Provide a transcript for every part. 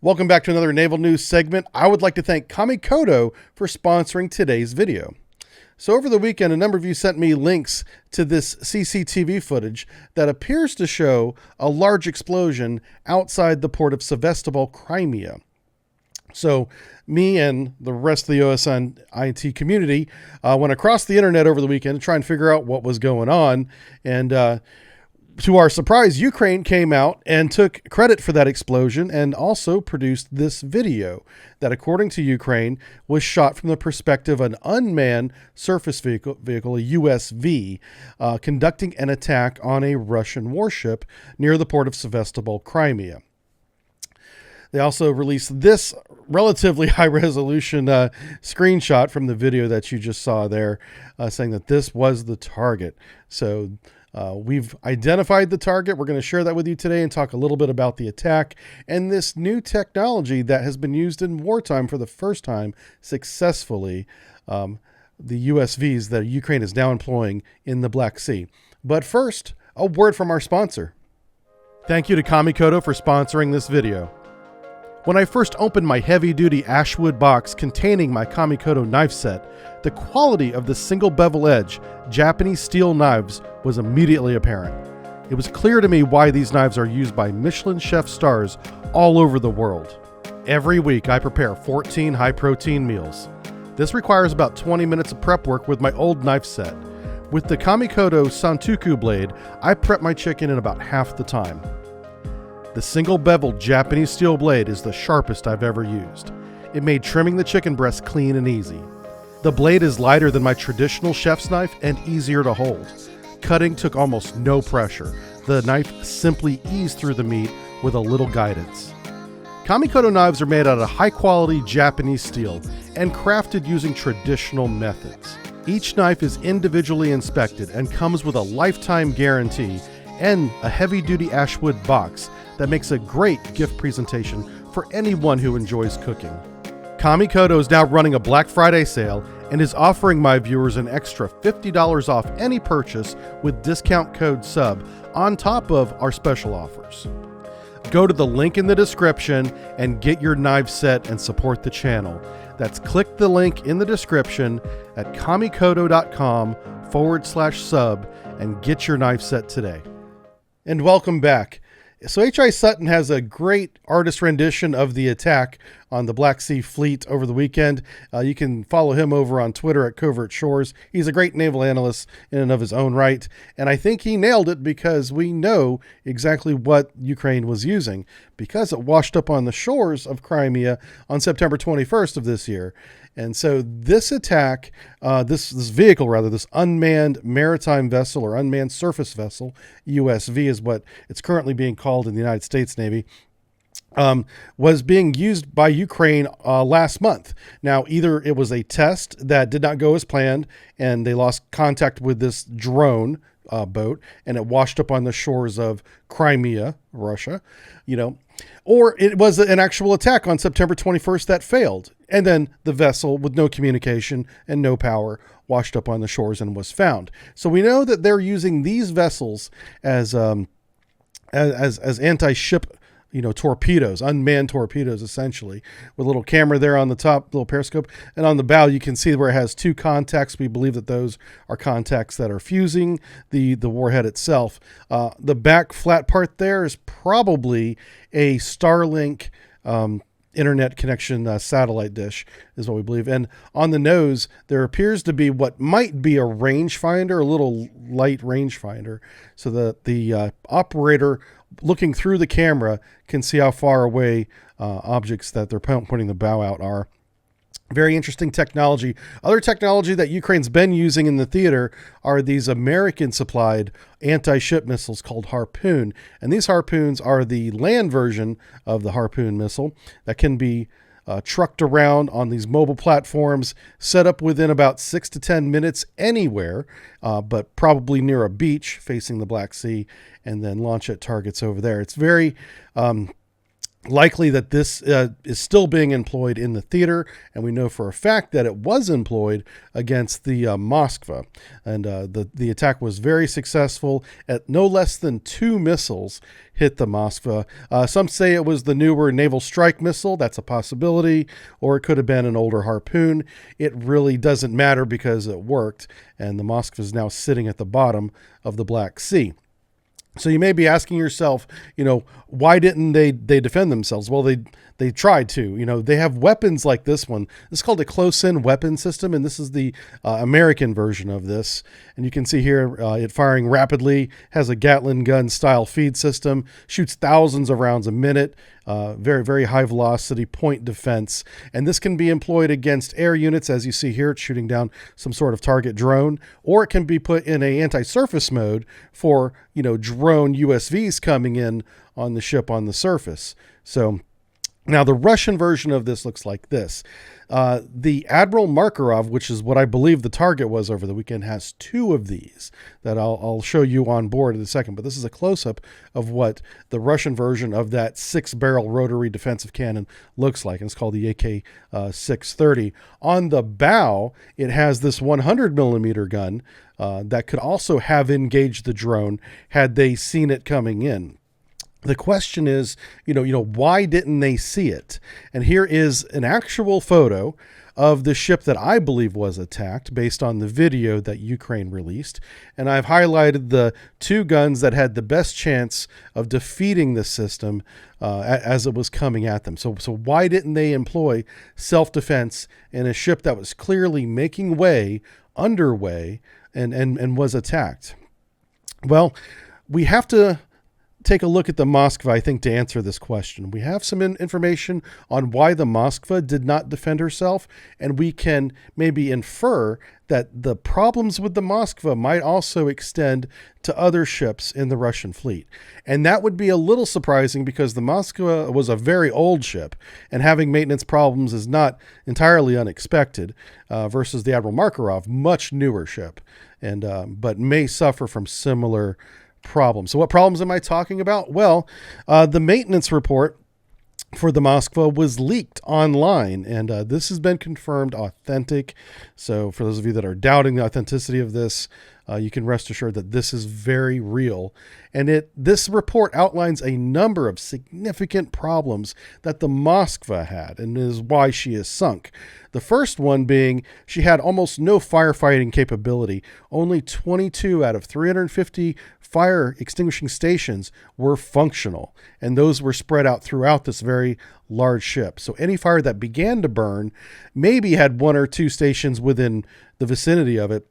Welcome back to another naval news segment. I would like to thank Kamikoto for sponsoring today's video. So over the weekend, a number of you sent me links to this CCTV footage that appears to show a large explosion outside the port of Sevastopol, Crimea. So me and the rest of the OSN IT community went across the internet over the weekend to try and figure out what was going on. And to our surprise, Ukraine came out and took credit for that explosion and also produced this video that, according to Ukraine, was shot from the perspective of an unmanned surface vehicle, a USV, conducting an attack on a Russian warship near the port of Sevastopol, Crimea. They also released this relatively high-resolution screenshot from the video that you just saw there, saying that this was the target. So we've identified the target. We're going to share that with you today and talk a little bit about the attack and this new technology that has been used in wartime for the first time successfully, the USVs that Ukraine is now employing in the Black Sea. But first, a word from our sponsor. Thank you to Kamikoto for sponsoring this video. When I first opened my heavy-duty ashwood box containing my Kamikoto knife set, the quality of the single bevel edge Japanese steel knives was immediately apparent. It was clear to me why these knives are used by Michelin chef stars all over the world. Every week I prepare 14 high-protein meals. This requires about 20 minutes of prep work with my old knife set. With the Kamikoto Santoku blade, I prep my chicken in about half the time. The single-beveled Japanese steel blade is the sharpest I've ever used. It made trimming the chicken breast clean and easy. The blade is lighter than my traditional chef's knife and easier to hold. Cutting took almost no pressure. The knife simply eased through the meat with a little guidance. Kamikoto knives are made out of high-quality Japanese steel and crafted using traditional methods. Each knife is individually inspected and comes with a lifetime guarantee and a heavy-duty ashwood box that makes a great gift presentation for anyone who enjoys cooking. Kamikoto is now running a Black Friday sale and is offering my viewers an extra $50 off any purchase with discount code SUB on top of our special offers. Go to the link in the description and get your knife set and support the channel. That's click the link in the description at kamikoto.com/sub and get your knife set today. And welcome back. So H.I. Sutton has a great artist rendition of the attack on the Black Sea Fleet over the weekend. You can follow him over on Twitter at Covert Shores. He's a great naval analyst in and of his own right. And I think he nailed it because we know exactly what Ukraine was using because it washed up on the shores of Crimea on September 21st of this year. And so this attack, this vehicle rather, this unmanned maritime vessel or unmanned surface vessel, USV is what it's currently being called in the United States Navy, was being used by Ukraine last month. Now, either it was a test that did not go as planned and they lost contact with this drone boat and it washed up on the shores of Crimea, Russia, or it was an actual attack on September 21st that failed. And then the vessel with no communication and no power washed up on the shores and was found. So we know that they're using these vessels as anti-ship, torpedoes, unmanned torpedoes, essentially, with a little camera there on the top, little periscope, and on the bow, you can see where it has two contacts. We believe that those are contacts that are fusing the warhead itself. The back flat part there is probably a Starlink internet connection satellite dish is what we believe. And on the nose, there appears to be what might be a rangefinder, a little light rangefinder, so that the operator looking through the camera can see how far away objects that they're pointing the bow out are. Very interesting technology. Other technology that Ukraine's been using in the theater are these American-supplied anti-ship missiles called Harpoon. And these Harpoons are the land version of the Harpoon missile that can be trucked around on these mobile platforms, set up within about 6 to 10 minutes anywhere, but probably near a beach facing the Black Sea, and then launch at targets over there. It's very Likely that this is still being employed in the theater, and we know for a fact that it was employed against the Moskva. And the attack was very successful. At no less than 2 missiles hit the Moskva. Some say it was the newer naval strike missile. That's a possibility. Or it could have been an older Harpoon. It really doesn't matter because it worked, and the Moskva is now sitting at the bottom of the Black Sea. So you may be asking yourself, why didn't they defend themselves? Well, they tried to. They have weapons like this one. This is called a close-in weapon system, and this is the American version of this. And you can see here it firing rapidly, has a Gatling gun style feed system, shoots thousands of rounds a minute, very, very high velocity point defense. And this can be employed against air units. As you see here, it's shooting down some sort of target drone, or it can be put in a anti-surface mode for, drone USVs coming in on the ship on the surface. So now the Russian version of this looks like this. The Admiral Makarov, which is what I believe the target was over the weekend, has 2 of these that I'll show you on board in a second. But this is a close-up of what the Russian version of that 6-barrel rotary defensive cannon looks like. And it's called the AK-630. On the bow, it has this 100-millimeter gun that could also have engaged the drone had they seen it coming in. The question is, why didn't they see it? And here is an actual photo of the ship that I believe was attacked based on the video that Ukraine released. And I've highlighted the 2 guns that had the best chance of defeating the system as it was coming at them. So why didn't they employ self-defense in a ship that was clearly making way, underway, and was attacked? Well, we have to take a look at the Moskva, I think, to answer this question. We have some information on why the Moskva did not defend herself, and we can maybe infer that the problems with the Moskva might also extend to other ships in the Russian fleet. And that would be a little surprising because the Moskva was a very old ship, and having maintenance problems is not entirely unexpected versus the Admiral Makarov, much newer ship, and but may suffer from similar problems. So what problems am I talking about? Well, the maintenance report for the Moskva was leaked online, and this has been confirmed authentic. So for those of you that are doubting the authenticity of this, you can rest assured that this is very real. And this report outlines a number of significant problems that the Moskva had, and is why she is sunk. The first one being she had almost no firefighting capability. Only 22 out of 350 fire extinguishing stations were functional, and those were spread out throughout this very large ship. So any fire that began to burn maybe had 1 or 2 stations within the vicinity of it.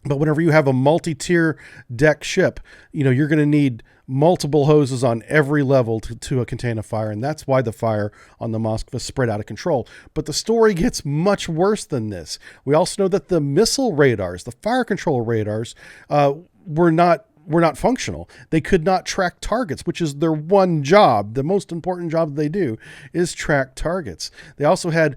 But whenever you have a multi-tier deck ship, you're going to need multiple hoses on every level to contain a fire. And that's why the fire on the Moskva spread out of control. But the story gets much worse than this. We also know that the missile radars, the fire control radars, were not functional. They could not track targets, which is their one job. The most important job they do is track targets. They also had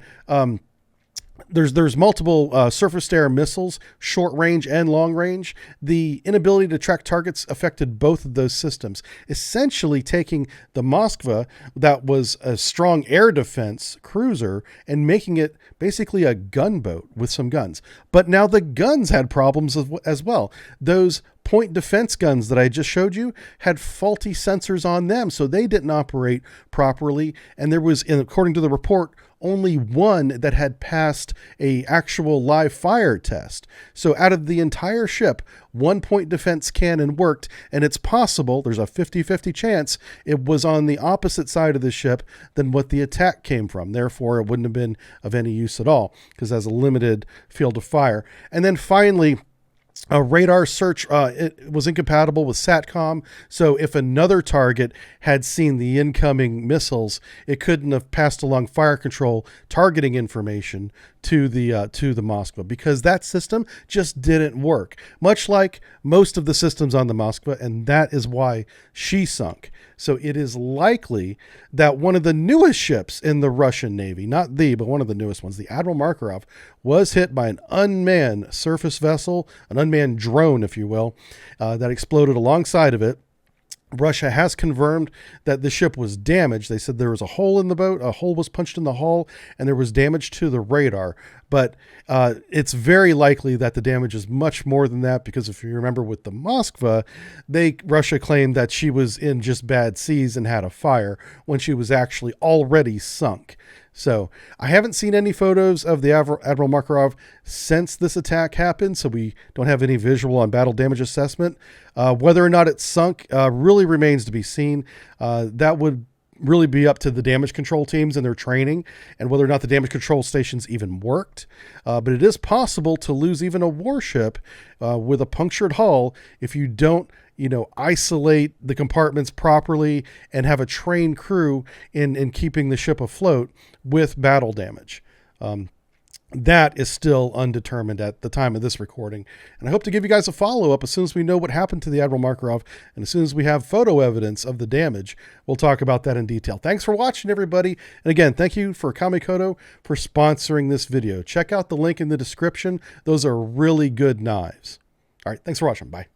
there's multiple surface-to-air missiles, short range and long range. The inability to track targets affected both of those systems, essentially taking the Moskva, that was a strong air defense cruiser, and making it basically a gunboat with some guns. But now the guns had problems as well. Those point defense guns that I just showed you had faulty sensors on them, so they didn't operate properly. And there was, according to the report, only one that had passed a actual live fire test. So out of the entire ship, 1 point defense cannon worked, and it's possible, there's a 50-50 chance, it was on the opposite side of the ship than what the attack came from. Therefore, it wouldn't have been of any use at all, because it has a limited field of fire. And then finally, a radar search, it was incompatible with SATCOM. So if another target had seen the incoming missiles, it couldn't have passed along fire control targeting information to the Moskva, because that system just didn't work, much like most of the systems on the Moskva, and that is why she sunk. So it is likely that one of the newest ships in the Russian Navy, not but one of the newest ones, the Admiral Makarov, was hit by an unmanned surface vessel, an unmanned drone, if you will, that exploded alongside of it. Russia has confirmed that the ship was damaged. They said there was a hole in the boat, a hole was punched in the hull, and there was damage to the radar. But it's very likely that the damage is much more than that, because if you remember with the Moskva, Russia claimed that she was in just bad seas and had a fire when she was actually already sunk. So I haven't seen any photos of the Admiral Makarov since this attack happened, so we don't have any visual on battle damage assessment. Whether or not it sunk really remains to be seen. That would really be up to the damage control teams and their training, and whether or not the damage control stations even worked. But it is possible to lose even a warship with a punctured hull if you don't isolate the compartments properly and have a trained crew in keeping the ship afloat with battle damage. That is still undetermined at the time of this recording. And I hope to give you guys a follow-up as soon as we know what happened to the Admiral Makarov, and as soon as we have photo evidence of the damage, we'll talk about that in detail. Thanks for watching, everybody. And again, thank you for Kamikoto for sponsoring this video. Check out the link in the description. Those are really good knives. All right, thanks for watching. Bye.